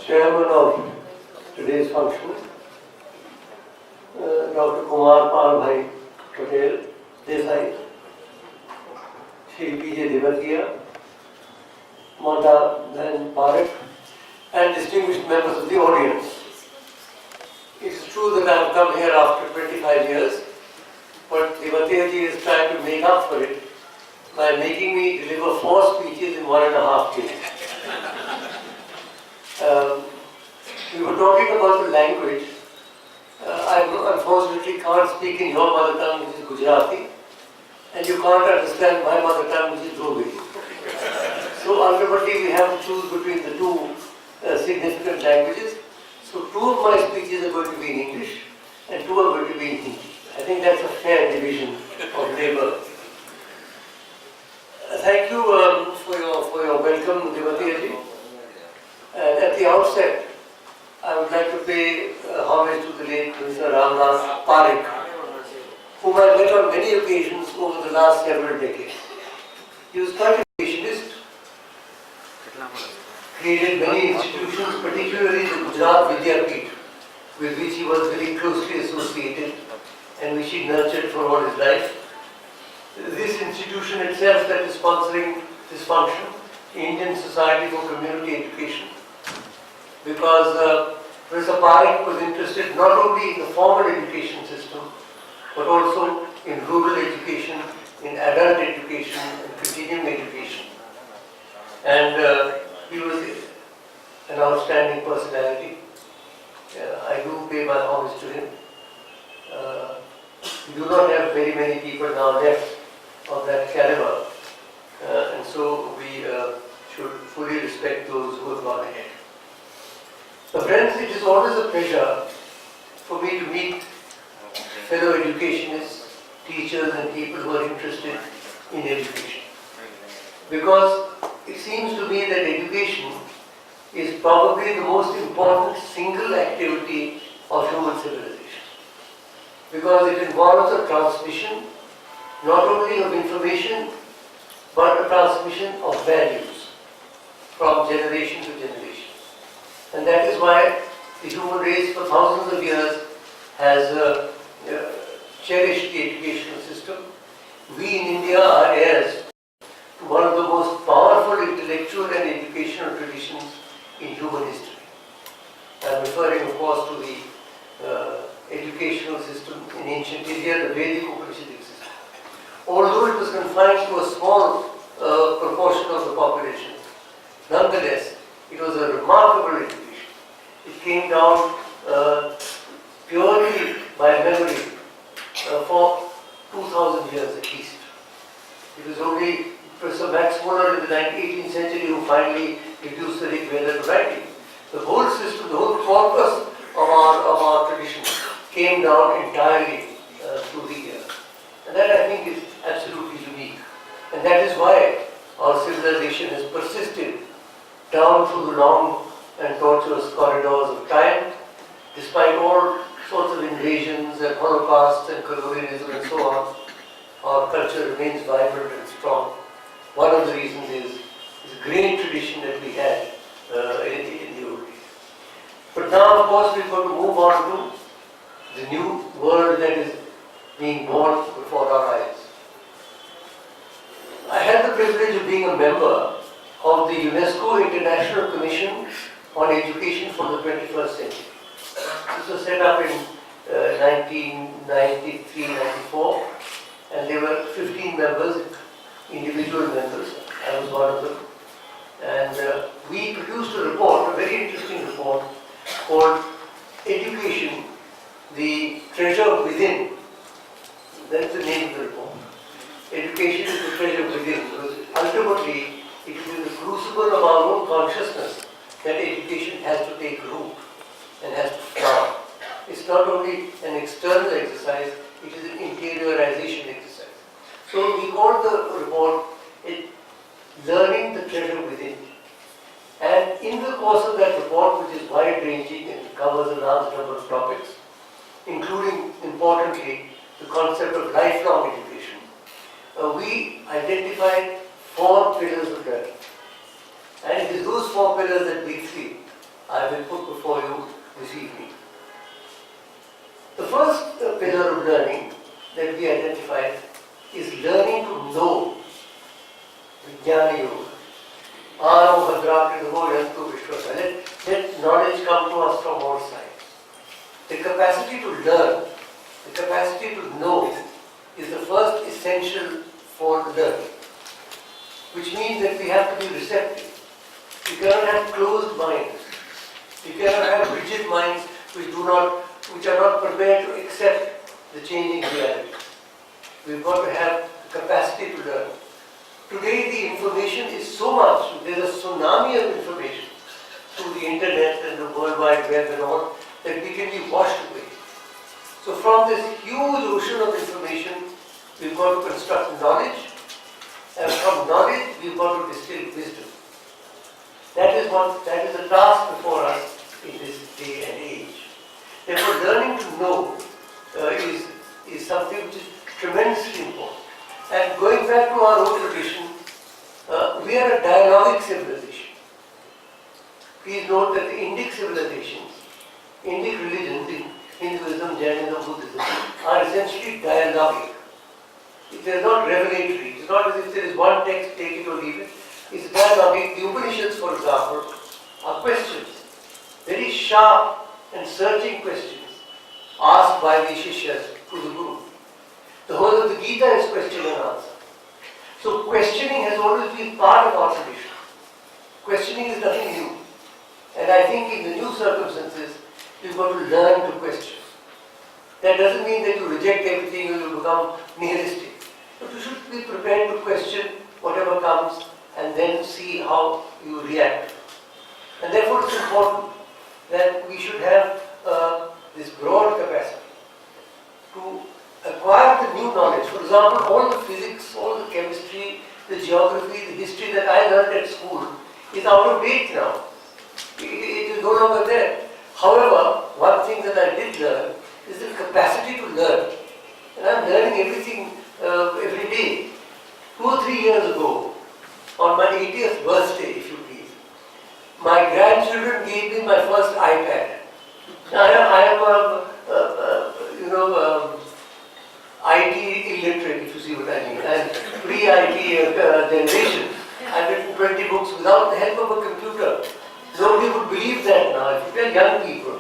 chairman of today's function, Dr. Kumarpalbhai, Desai, Shri P.J. Mata and Parekh, and distinguished members of the audience. It is true that I have come here after 25 years, but Devatiyaji is trying to make up for it by making me deliver 4 speeches in 1.5 days. We were talking about the language. I unfortunately can't speak in your mother tongue, which is Gujarati, and you can't understand my mother tongue, which is Dhruvi. So ultimately we have to choose between the two significant languages. So 2 of my speeches are going to be in English and 2 are going to be in Hindi. I think that's a fair division of labour. Thank you for your welcome, Devatiyaji. And at the outset, I would like to pay homage to the late Mr. Ramlal Parekh, whom I met on many occasions over the last several decades. He was quite a creationist, created many institutions, particularly the Gujarat Vidyapeeth, with which he was very closely associated and which he nurtured for all his life. This institution itself that is sponsoring this function, Indian Society for Community Education, because Professor Parikh was interested not only in the formal education system, but also in rural education, in adult education, and continuing education. And he was an outstanding personality. I do pay my homage to him. We do not have very many people now left of that caliber, and so we should fully respect those who have gone ahead. So friends, it is always a pleasure for me to meet fellow educationists, teachers and people who are interested in education. Because it seems to me that education is probably the most important single activity of human civilization. Because it involves a transmission not only of information, but a transmission of values from generation to generation. And that is why the human race for thousands of years has cherished the educational system. We in India are heirs to one of the most powerful intellectual and educational traditions in human history. I am referring, of course, to the educational system in ancient India, the Vedic Upanishadic system. Although it was confined to a small proportion of the population, nonetheless, it was a remarkable education. It came down purely by memory for 2000 years at least. It was only Professor Max Muller in the 18th century who finally reduced the Rig Veda to writing. The whole system, the whole corpus of our tradition came down entirely through the years. And that I think is absolutely unique. And that is why our civilization has persisted down through the long and tortuous corridors of time, despite all sorts of invasions and holocausts and colonialism and so on. Our culture remains vibrant and strong. One of the reasons is the great tradition that we had in the old days. But now, of course, we're going to move on to the new world that is being born before our eyes. I had the privilege of being a member of the UNESCO International Commission on Education for the 21st Century. This was set up in 1993-94, and there were 15 members, individual members. I was one of them. And we produced a report, a very interesting report, called Education, the Treasure Within. That's the name of the report. Education is the treasure within, because ultimately it is in the crucible of our own consciousness that education has to take root and has to flower. It's not only an external exercise, it is an interiorization exercise. So we called the report Learning the Treasure Within. And in the course of that report, which is wide-ranging and covers a large number of topics, including, importantly, the concept of lifelong education, we identified 4 pillars of learning. And it is those 4 pillars that briefly I will put before you this evening. The first pillar of learning that we identified is learning to know. Vijnana Yoga. Aro Bhadrakrito Yantu Vishwasa. Let knowledge come to us from all sides. The capacity to learn, the capacity to know is the first essential for learning. Which means that we have to be receptive. We cannot have closed minds. We cannot have rigid minds which are not prepared to accept the changing reality. We've got to have the capacity to learn. Today the information is so much, there's a tsunami of information through the internet and the World Wide Web and all, that we can be washed away. So from this huge ocean of information, we've got to construct knowledge, and from knowledge we've got to distill wisdom. That is a task before us in this day and age. Therefore, learning to know is something which is tremendously important. And going back to our own tradition, we are a dialogic civilization. Please note that the Indic civilizations, Indic religions, Hinduism, Jainism, Buddhism, are essentially dialogic. They are not revelatory. It's not as if there is one text, take it or leave it. It's dialogic. The Upanishads, for example, are questions. Very sharp and searching questions asked by the Shishyas to the Guru. The whole of the Gita is question and answer. So questioning has always been part of our tradition. Questioning is nothing new. And I think in the new circumstances, you've got to learn to question. That doesn't mean that you reject everything and you become nihilistic. But you should be prepared to question whatever comes and then see how you react. And therefore it's important that we should have this broad capacity to acquire the new knowledge. For example, all the physics, all the chemistry, the geography, the history that I learned at school is out of date now. It is no longer there. However, one thing that I did learn is the capacity to learn. And I'm learning everything every day. 2 or 3 years ago, on my 80th birthday, if you please, my grandchildren gave me my first iPad. I am IT illiterate, if you see what I mean. I'm pre-IT generation. I've written 20 books without the help of a computer. Nobody would believe that now. If you tell young people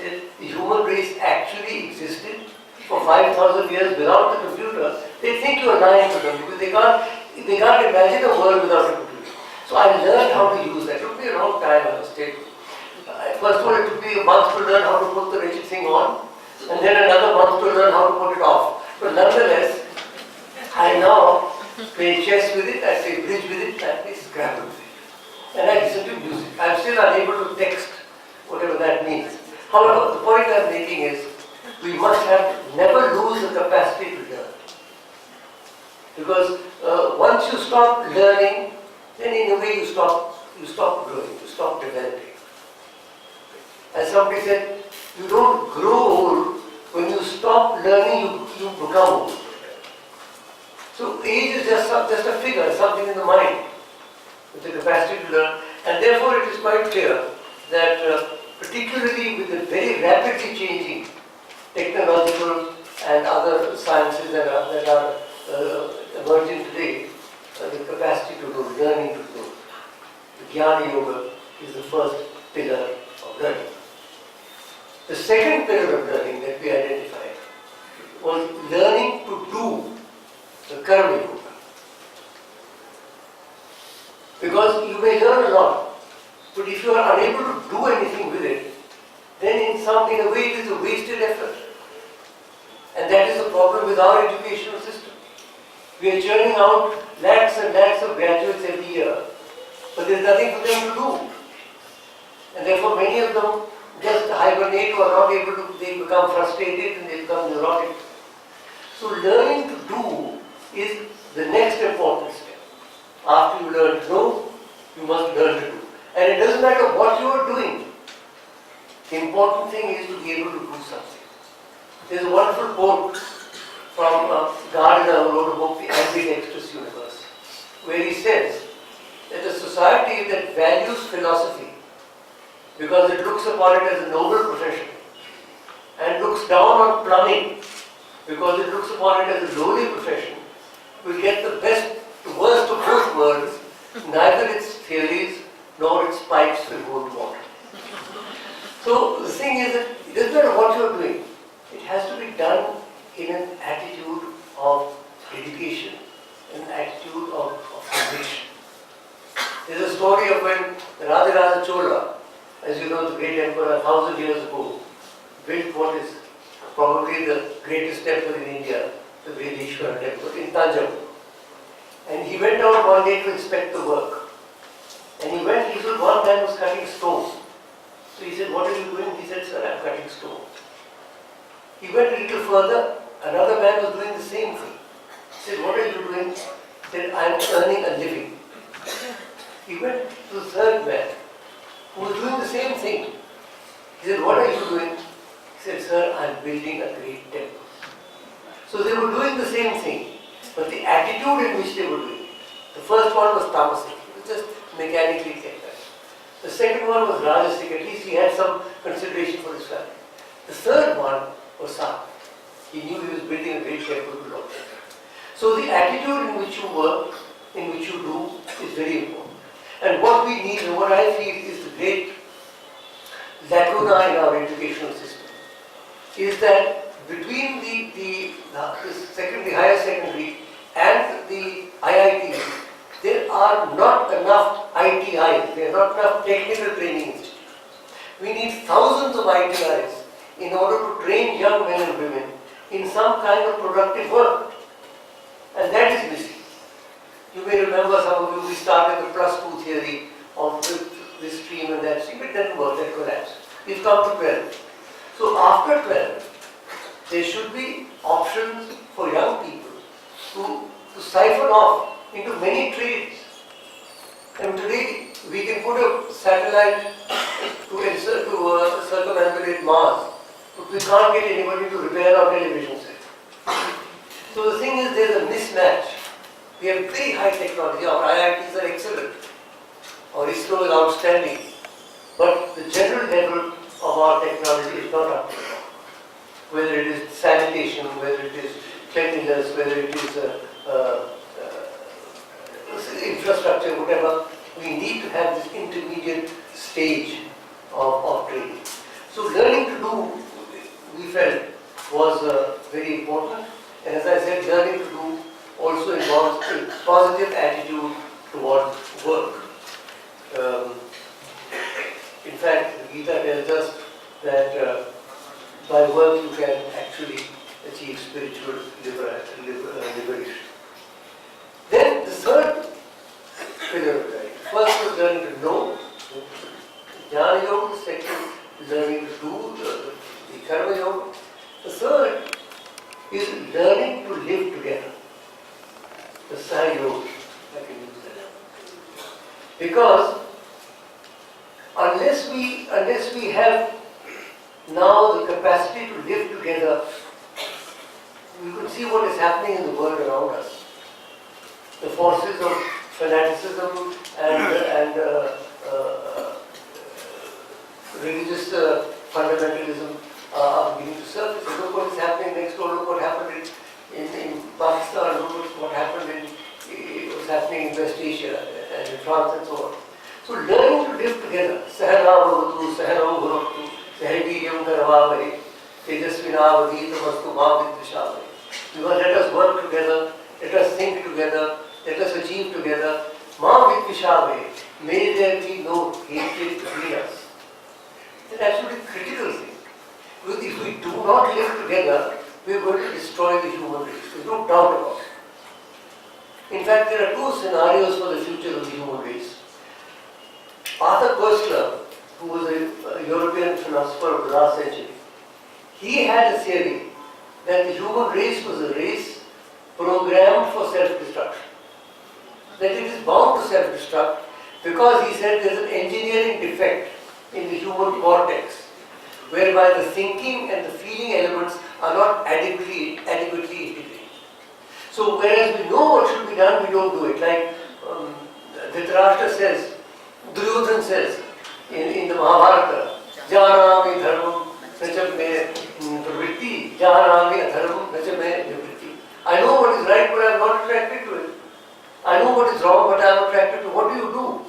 that the human race actually existed for 5,000 years without the computer, they think you are lying to them because they can't imagine a world without a computer. So I learned how to use that. It took me a long time, I must tell you. First of all, it took me a month to learn how to put the wretched thing on, and then another month to learn how to put it off. But nonetheless, I now play chess with it, I play bridge with it, I play Scrabble with it. And I listen to music. I'm still unable to text, whatever that means. However, the point I'm making is, we must never lose the capacity to learn. Because once you stop learning, then in a way you stop growing, you stop developing. As somebody said, you don't grow old. When you stop learning, you become old. So age is just a figure, something in the mind, with the capacity to learn. And therefore it is quite clear that particularly with the very rapidly changing technological and other sciences that are emerging today, the capacity to grow, learning to grow. The Jnana Yoga is the first pillar of learning. The second pillar of learning that we identified was learning to do the Karma Yoga. Because you may learn a lot, but if you are unable to do anything with it, then in a way it is a wasted effort. And that is the problem with our educational system. We are churning out lakhs and lakhs of graduates every year, but there is nothing for them to do. And therefore many of them just hibernate or are not able to, they become frustrated and they become neurotic. So learning to do is the next important step. After you learn to know, you must learn to do. And it doesn't matter what you are doing. The important thing is to be able to do something. There's a wonderful quote from Gardner, who wrote a book, The Ambidextrous Universe, where he says that a society that values philosophy because it looks upon it as a noble profession, and looks down on plumbing because it looks upon it as a lowly profession, will get the best, the worst of both worlds, neither its theories nor its pipes will hold water. So the thing is that it doesn't matter what you are doing, it has to be done in an attitude of dedication, an attitude of conviction. There's a story of when Rajaraja Chola, as you know, the great emperor 1,000 years ago, built what is probably the greatest temple in India, the Vedishwara temple in Tanjavur. And he went out one day to inspect the work. And he saw one man was cutting stone. So he said, "What are you doing?" He said, "Sir, I'm cutting stone." He went a little further, another man was doing the same thing. He said, "What are you doing?" He said, "I'm earning a living." He went to the third man, who was doing the same thing. He said, "What are you doing?" He said, "Sir, I'm building a great temple." So they were doing the same thing, but the attitude in which they were doing it. The first one was tamasic, he was just mechanically kept that. The second one was rajasic, at least he had some consideration for his family. The third one was sattvic. He knew he was building a great temple to Lord. So the attitude in which you work, in which you do, is very important. And what we need, and what I feel is the great lacuna in our educational system, is that between the higher secondary and the IIT, there are not enough ITIs, there are not enough technical training institutes. We need thousands of ITIs in order to train young men and women in some kind of productive work. And that is missing. You may remember, some of you, we started the +2 theory of this stream and that stream. It didn't work, that collapsed. We've come to 12. So after 12, there should be options for young people to siphon off into many trades. And today we can put a satellite to circumambulate Mars, but we can't get anybody to repair our television set. So the thing is, there's a mismatch. We have very high technology, our IITs are excellent, our ISRO is outstanding, but the general level of our technology is not up to par. Whether it is sanitation, whether it is cleanliness, whether it is infrastructure, whatever, we need to have this intermediate stage of training. So learning to do, we felt, was very important. And as I said, learning to do also involves a positive attitude towards work. In fact, the Gita tells us that by work you can actually achieve spiritual liberation. Then the third pillar of life. First was learning to know, Jnana Yoga. Second is learning to do, the Karma Yoga. The third is learning to live together. The Desai Yoga, I can use that. Because unless we have now the capacity to live together, we could see what is happening in the world around us. The forces of fanaticism and religious fundamentalism are beginning to surface. Look what is happening next door, look what happened in Pakistan, look what happened what's happening in West Asia and in France and so on. So learning to live together, Sahana Bhavatu, Sahana Bhavatu, Sahaviryam Karvavahe, Tejasvinavadita Vastu Bhavidvishavahe. Because let us work together, let us think together, let us achieve together. Ma Vidvishavahe, may there be no hatred between us. It's an absolutely critical thing. Because if we do not live together, we are going to destroy the human race. There's no doubt about it. In fact, there are two scenarios for the future of the human race. Arthur Koestler, who was a European philosopher of the last century, he had a theory that the human race was a race programmed for self-destruction. That it is bound to self-destruct because he said there's an engineering defect in the human cortex whereby the thinking and the feeling elements are not adequately integrated. So whereas we know what should be done, we don't do it. Like Dhritarashtra says, Duryodhan says, in the Mahabharata, Janami dharmam nacha me pravritti, Janami adharmam nacha me nivritti. I know what is right, but I am not attracted to it. I know what is wrong, but I am attracted to. What do you do?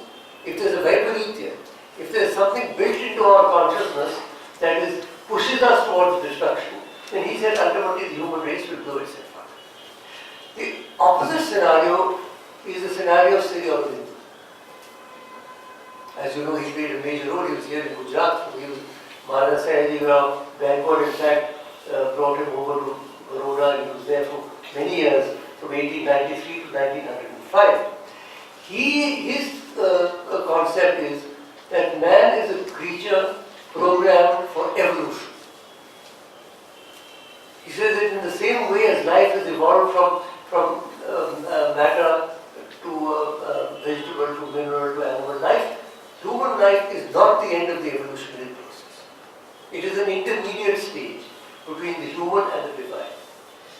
If there is a Vaiparityya, if there is something built into our consciousness that is pushes us towards destruction, then he said ultimately the human race will blow itself up. The opposite scenario is the scenario of Sri Aurobindo. As you know, he played a major role. He was here in Gujarat. He was Maharaj Sayaji Gaikwad, in fact, brought him over to Baroda. He was there for many years, from 1893 to 1905. His concept is that man is a creature programmed for evolution. He says that in the same way as life has evolved from matter to vegetable to mineral to animal life, human life is not the end of the evolutionary process. It is an intermediate stage between the human and the divine.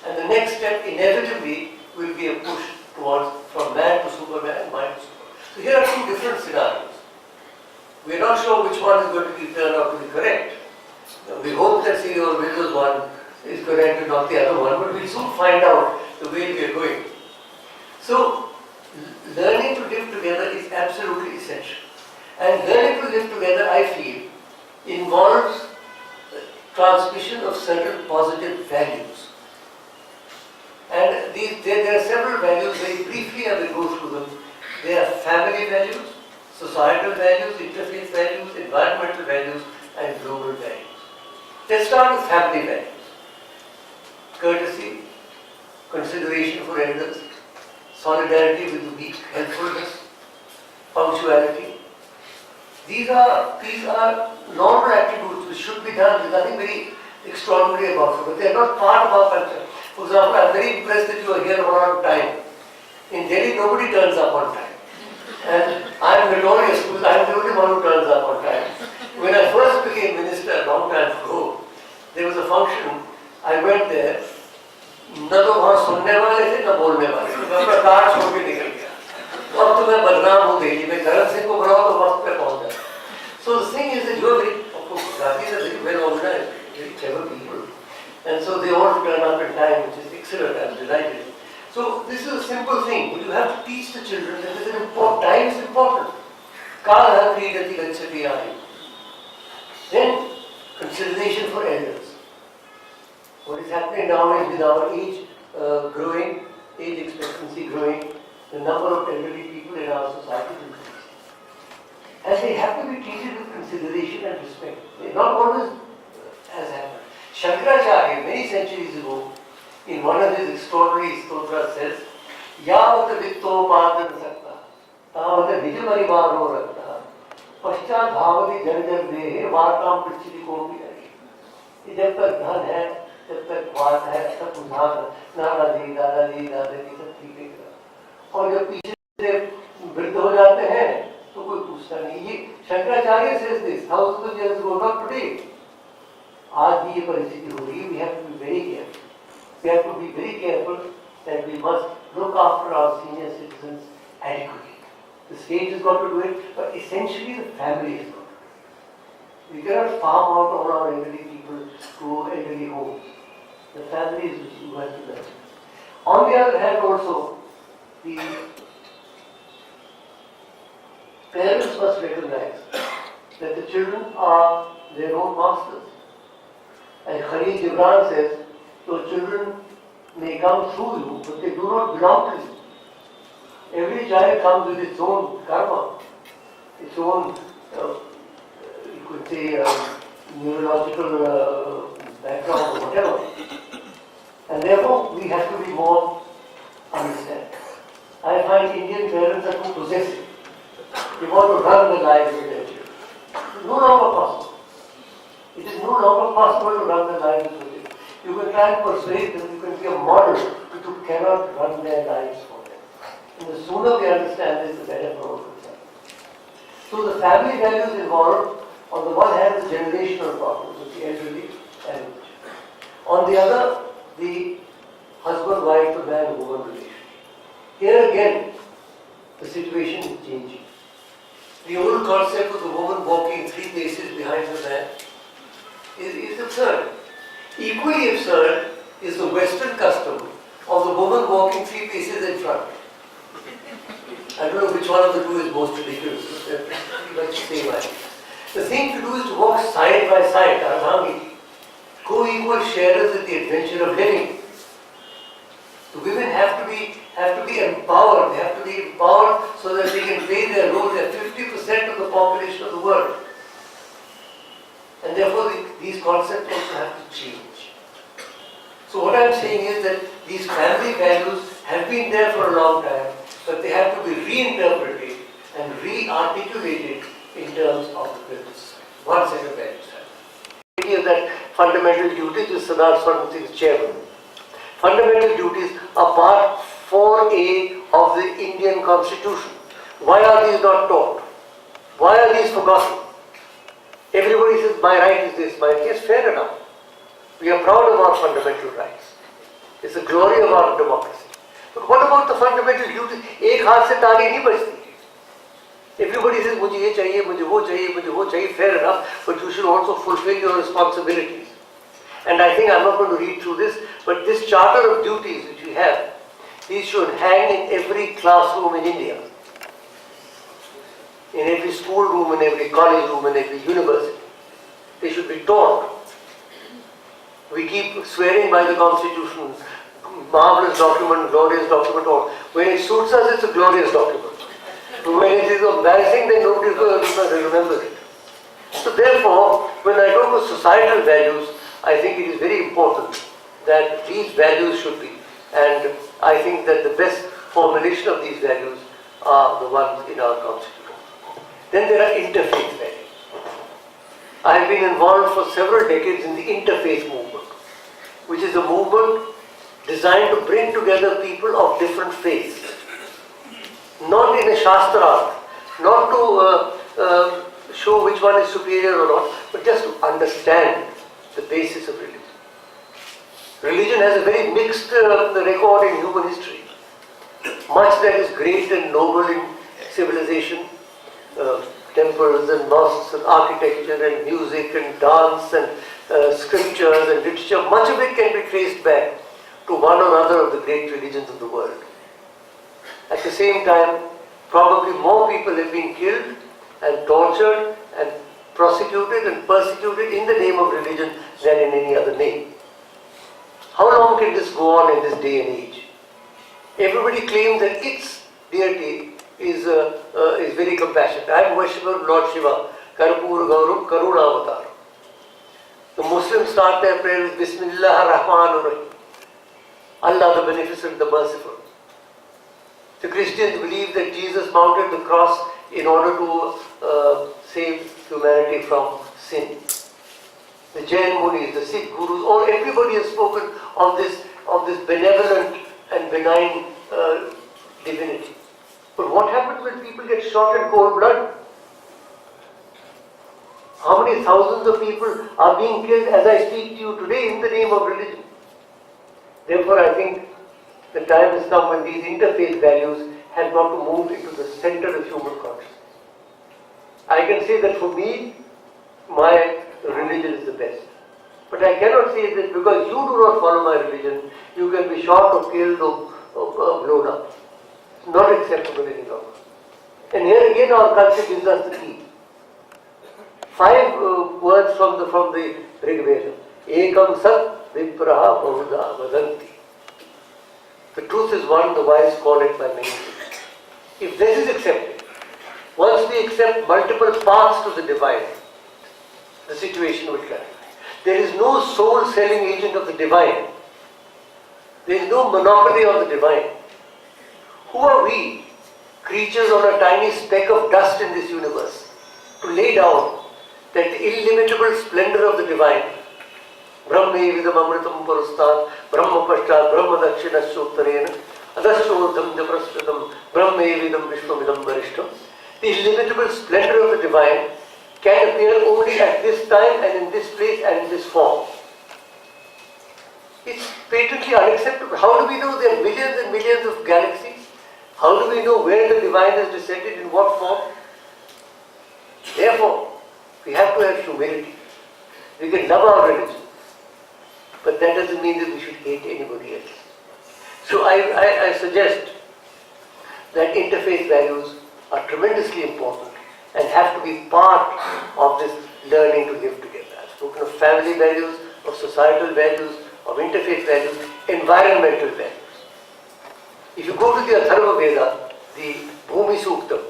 And the next step inevitably will be a push towards from man to Superman and man to Superman. So here are two different scenarios. We are not sure which one is going to turn out to be correct. We hope that Sri Aurobindo's one is correct and not the other one, but we'll soon find out the way we are going. So, learning to live together is absolutely essential. And learning to live together, I feel, involves transmission of certain positive values. And there are several values. Very briefly, I will go through them. There are family values, societal values, interfaith values, environmental values, and global values. Let's start with family values. Courtesy, consideration for elders, solidarity with the weak, helpfulness, punctuality. These are normal attributes which should be done. There's nothing very extraordinary about them, but they are not part of our culture. For example, I am very impressed that you are here on time. In Delhi, nobody turns up on time. And I am notorious because I am the only one who turns up on time. When I first became minister a long time ago, there was a function, I went there, न तो वहाँ सुनने वाले थे न बोलने वाले थे, मैं अपना कार छोड़ के निकल गया। तो अब तो मैं बदनाम हूँ दिल्ली में, करण सिंह को बुलाओ तो वक्त पे पहुँच जाए। So the thing is that you are very, Gujarati are very well organized, very clever people, and so they all turn up in time, which is excellent. I am delighted. So this is a simple thing, but you have to teach the children that this is important. Time is important. Kala kriyati gacchati ahi. Then consideration for elders. What is happening now is with our age growing, age expectancy growing, the number of elderly people in our society is increasing. And they have to be treated with consideration and respect. They not always has happened. Shankaracharya, many centuries ago, in one of his extraordinary stotras says, Yavat vitto padan sakta, tavat vijamarivaaro rakta, paschat bhavati jarjar dehe, vartam prichiti kopi hai. जब तक धन है, जब तक बात है, सब उधार, नाना जी, दादाजी, दादाजी सब ठीक है। और जब पीछे से वृद्ध हो जाते हैं, तो कोई पूछता नहीं। ये Shankaracharya says this, thousands of years ago, not today. आज भी ये परिस्थिति हो रही है। We have to be very careful. We have to be very careful that we must look after our senior citizens adequately. The state has got to do it, but essentially the family has got to do it. We cannot farm out all our elderly people to elderly homes. The family is who has to do it. On the other hand also, the parents must recognize that the children are their own masters. And Khalil Gibran says, so children may come through you, but they do not belong to you. Every child comes with its own karma, its own, you could say, neurological background or whatever. And therefore, we have to be more understanding. I find Indian parents are too possessive. They want to run the lives of their children. It is no longer possible. It is no longer possible to run the lives of their children. You can try and persuade them, you can be a model, but you cannot run their lives for them. And the sooner we understand this, the better for all concerned. So the family values involved, on the one hand, the generational problems of the elderly and the children. On the other, the husband-wife, the man-woman relationship. Here again, the situation is changing. The old concept of the woman walking paces behind the man is absurd. Equally absurd is the Western custom of the woman walking 3 paces in front. I don't know which one of the two is most ridiculous, but pretty much the same idea. The thing to do is to walk side by side, ardhangi, co-equal sharers in the adventure of living. The women have to be empowered. They have to be empowered so that they can play their role. They are 50% of the population of the world. And therefore these concepts also have to change. So what I am saying is that these family values have been there for a long time, but they have to be reinterpreted and re-articulated in terms of the purpose. One set of values. Of that fundamental duties is Sardar Swaran Singh's chairman. Fundamental duties are part 4A of the Indian Constitution. Why are these not taught? Why are these forgotten? Everybody says, my right is this, my right. Yes, fair enough. We are proud of our fundamental rights. It's the glory of our democracy. But what about the fundamental duties? एक हाथ से ताली नहीं बजती. Everybody says, मुझे ये चाहिए, मुझे वो चाहिए, fair enough, but you should also fulfill your responsibilities. And I think I'm not going to read through this, but this charter of duties which we have, these should hang in every classroom in India. In every school room, in every college room, in every university. They should be taught. We keep swearing by the Constitution, marvelous document, glorious document, or when it suits us, it's a glorious document. When it is embarrassing, then nobody remembers it. So therefore, when I talk of societal values, I think it is very important that these values should be, and I think that the best formulation of these values are the ones in our Constitution. Then there are interfaith values. I have been involved for several decades in the interfaith movement, which is a movement designed to bring together people of different faiths. Not in a Shastra, not to show which one is superior or not, but just to understand the basis of religion. Religion has a very mixed record in human history. Much that is great and noble in civilization, temples and mosques and architecture and music and dance and scriptures and literature, much of it can be traced back to one or other of the great religions of the world. At the same time, probably more people have been killed and tortured and prosecuted and persecuted in the name of religion than in any other name. How long can this go on in this day and age? Everybody claims that its deity is very compassionate. I am worshipper of Lord Shiva, Karpur Gauram Karuna Avatar. The Muslims start their prayer with Bismillah ar-Rahman ar-Rahim. Allah the Beneficent, the Merciful. The Christians believe that Jesus mounted the cross in order to save humanity from sin. The Jain Munis, the Sikh Gurus, everybody has spoken of this benevolent and benign divinity. But what happens when people get shot in cold blood? How many thousands of people are being killed as I speak to you today in the name of religion? Therefore, I think the time has come when these interfaith values have got to move into the center of human consciousness. I can say that for me, my religion is the best. But I cannot say that because you do not follow my religion, you can be shot or killed or blown up. It's not acceptable any longer. And here again our culture gives us the key. 5 words from the Rig Veda. Ekam sat vipraha bahuda vadanti. The truth is one, the wise call it by many names. If this is accepted, once we accept multiple paths to the divine, the situation will clarify. There is no soul-selling agent of the divine. There is no monopoly of the divine. Who are we, creatures on a tiny speck of dust in this universe, to lay down that illimitable splendor of the divine? Brahme vidam amritam parastat, Brahma pashtat, Brahma dakshinasya adashodham japrastham, Brahme vidam vishwamidam varishtam. The illimitable splendor of the divine can appear only at this time and in this place and in this form. It's patently unacceptable. How do we know there are millions and millions of galaxies? How do we know where the divine has descended, in what form? Therefore, we have have to have humility. We can love our religion, but that doesn't mean that we should hate anybody else. So I suggest that interfaith values are tremendously important and have to be part of this learning to live together. I've spoken of family values, of societal values, of interfaith values, environmental values. If you go to the Atharva Veda, the Bhumi Suktam,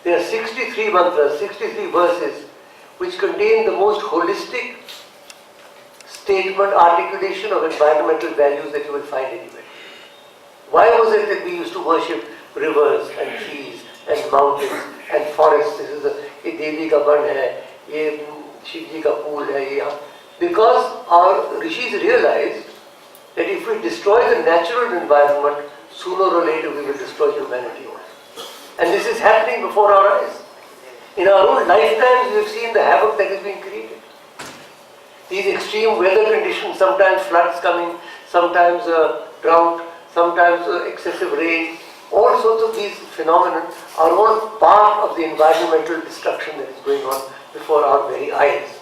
there are 63 mantras, 63 verses which contain the most holistic statement, articulation of environmental values that you will find anywhere. Why was it that we used to worship rivers and trees and mountains and forests? This is a Devi ka ban hai, ye Shivji ka pool hai, ye. Because our rishis realized that if we destroy the natural environment, sooner or later we will destroy humanity also. And this is happening before our eyes. In our own lifetimes, we have seen the havoc that is being created. These extreme weather conditions, sometimes floods coming, sometimes drought, sometimes excessive rain, all sorts of these phenomena are all part of the environmental destruction that is going on before our very eyes.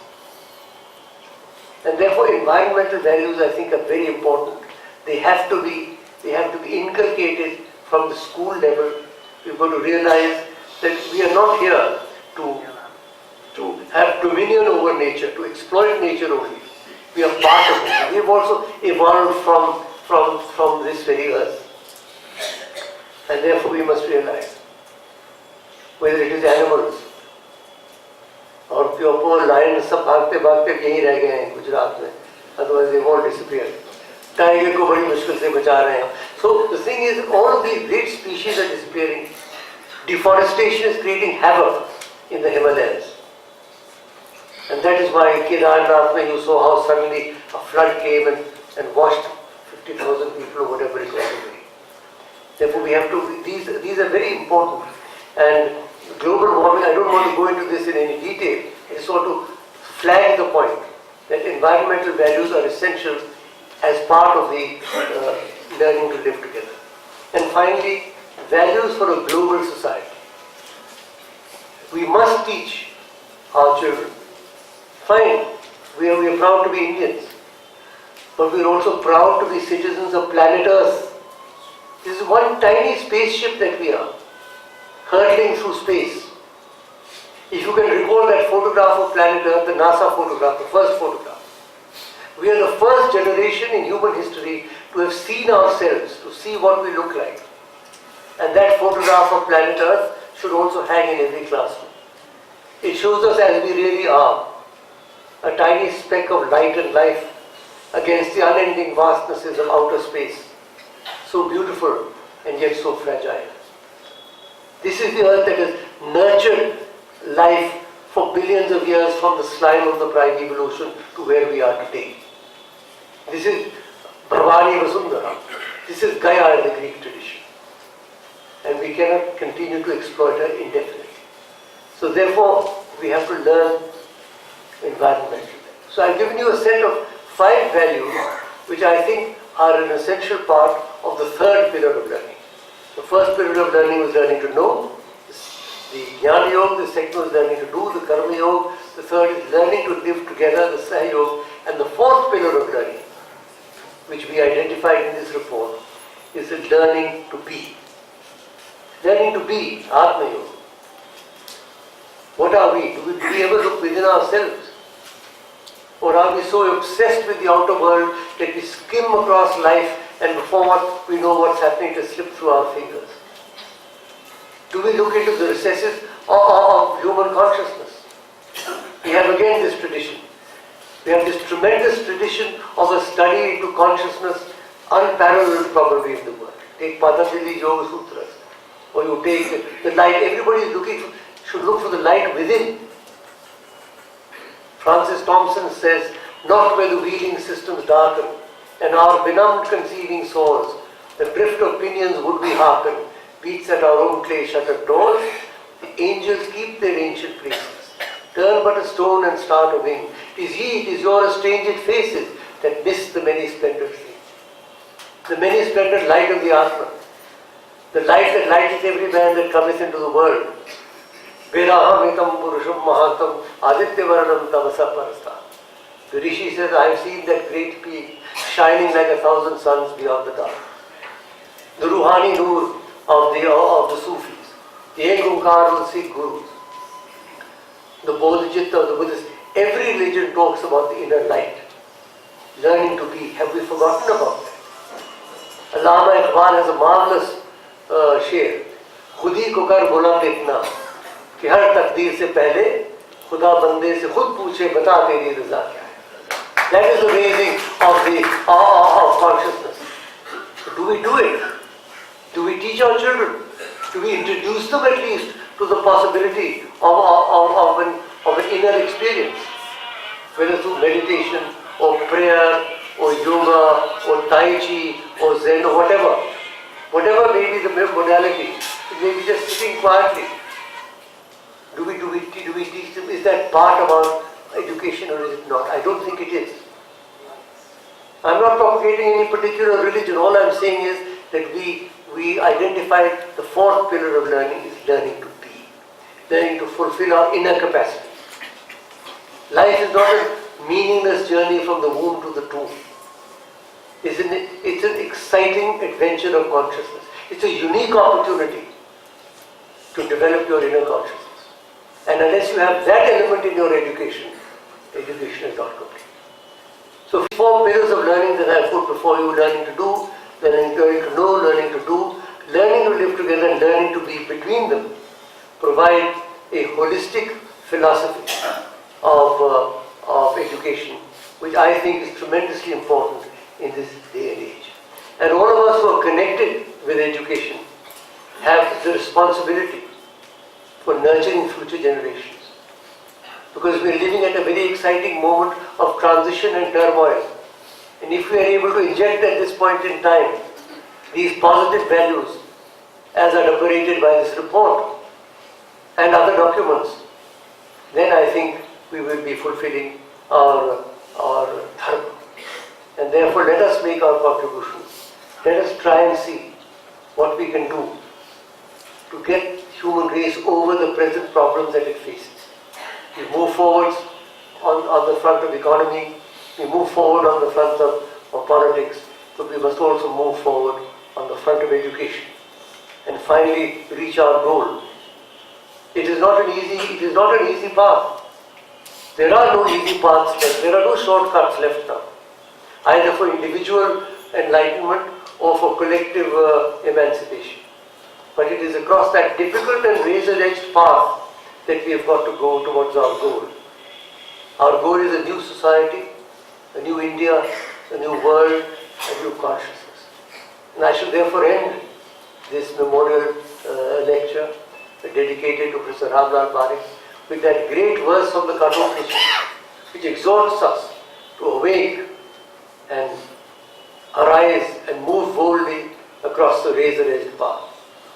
And therefore, environmental values, I think, are very important. They have to be inculcated from the school level. We've got to realize that we are not here to have dominion over nature, to exploit nature only. We are part of it. We've also evolved from this very earth. And therefore we must realize, whether it is animals or your poor lions, सब भागते भागते यहीं रह गए हैं गुजरात में, otherwise they've all disappeared. Tiger को बड़ी मुश्किल से बचा रहे हैं. So the thing is, all of these great species are disappearing. Deforestation is creating havoc in the Himalayas. And that is why Kedarnath, when you saw how suddenly a flood came and washed 50,000 people or whatever it was away. Therefore we have to, these are very important. And global warming, I don't want to go into this in any detail. I just want to flag the point that environmental values are essential as part of the learning to live together. And finally, values for a global society. We must teach our children. Fine, we are proud to be Indians, but we are also proud to be citizens of planet Earth. This is one tiny spaceship that we are, hurtling through space. If you can recall that photograph of planet Earth, the NASA photograph, the first photograph, we are the first generation in human history to have seen ourselves, to see what we look like. And that photograph of planet Earth should also hang in every classroom. It shows us as we really are, a tiny speck of light and life against the unending vastnesses of outer space. So beautiful and yet so fragile. This is the earth that has nurtured life for billions of years from the slime of the primeval ocean to where we are today. This is Bhavani Vasundhara. This is Gaya in the Greek tradition. And we cannot continue to exploit her indefinitely. So therefore, we have to learn environmental values. So I've given you a set of 5 values which I think are an essential part of the third pillar of learning. The first pillar of learning was learning to know, the Jnana Yoga, the second was learning to do, the Karma Yoga, the third is learning to live together, the Saha Yoga, and the fourth pillar of learning, which we identified in this report, is the learning to be. Learning to be, Atma Yoga. What are we? Do we ever look within ourselves? Or are we so obsessed with the outer world that we skim across life and before what we know what's happening to slip through our fingers? Do we look into the recesses of human consciousness? We have again this tradition. We have this tremendous tradition of a study into consciousness unparalleled probably in the world. Take Patanjali Yoga Sutras, or you take the light. Everybody is should look for the light within. Francis Thompson says, not where the wheeling systems darken, and our benumbed conceiving souls, the drift of pinions would be hearkened, beats at our own clay shuttered doors, the angels keep their ancient places. Turn but a stone and start a wing. It is your estranged faces that miss the many-splendored thing. The many-splendid light of the Atma, the light that lighteth every man that cometh into the world. Vedahamitam Purusham Mahatam Adityavarnam Tamasa Parastha. The Rishi says, I have seen that great peak shining like 1,000 suns beyond the dark. The Ruhani Noor of the Sufis, the Ekungkar of the Sikh Gurus, the Bodhicitta of the Buddhists. Every religion talks about the inner light, learning to be. Have we forgotten about that? Allama Iqbal has a marvelous शेर, खुद ही को कर बुलंद इतना कि हर तकदीर से पहले खुदा बंदे से खुद पूछे बता तेरी रज़ा क्या है. That is the raising of consciousness. Do we do it? Do we teach our children? Do we introduce them at least to the possibility of an inner experience? Whether through meditation or prayer or yoga or tai chi or zen or whatever may be the modality, it may be just sitting quietly. Do we teach them? Is that part of our education or is it not? I don't think it is. I'm not propagating any particular religion. All I'm saying is that we identified the fourth pillar of learning is learning to be, learning to fulfill our inner capacity. Life is not a meaningless journey from the womb to the tomb. It's an exciting adventure of consciousness. It's a unique opportunity to develop your inner consciousness. And unless you have that element in your education is not complete. So 4 pillars of learning that I put before you: learning to do, learning to know, learning to do, learning to live together, and learning to be between them, provide a holistic philosophy of education, which I think is tremendously important in this day and age. And all of us who are connected with education have the responsibility for nurturing future generations. Because we are living at a very exciting moment of transition and turmoil. And if we are able to inject at this point in time these positive values as elaborated by this report and other documents, then I think we will be fulfilling our dharma. And therefore let us make our contributions. Let us try and see what we can do to get human race over the present problems that it faces. We move forwards on the front of economy, we move forward on the front of politics, but we must also move forward on the front of education and finally reach our goal. It is not an easy path. There are no easy paths left. There are no shortcuts left now, either for individual enlightenment or for collective emancipation. But it is across that difficult and razor-edged path that we have got to go towards our goal. Our goal is a new society, a new India, a new world, a new consciousness. And I shall therefore end this memorial lecture dedicated to Professor Ramlal Parekh with that great verse from the Katholism, which exhorts us to awake and arise and move boldly across the razor-edged path.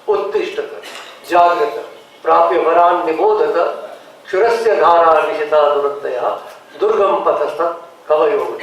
Uttishtata, Jagrata, Prapya Varan Nibodhata, Shurasya Dhara Nishita Durataya, Durgam Pathastha, Kavayoga.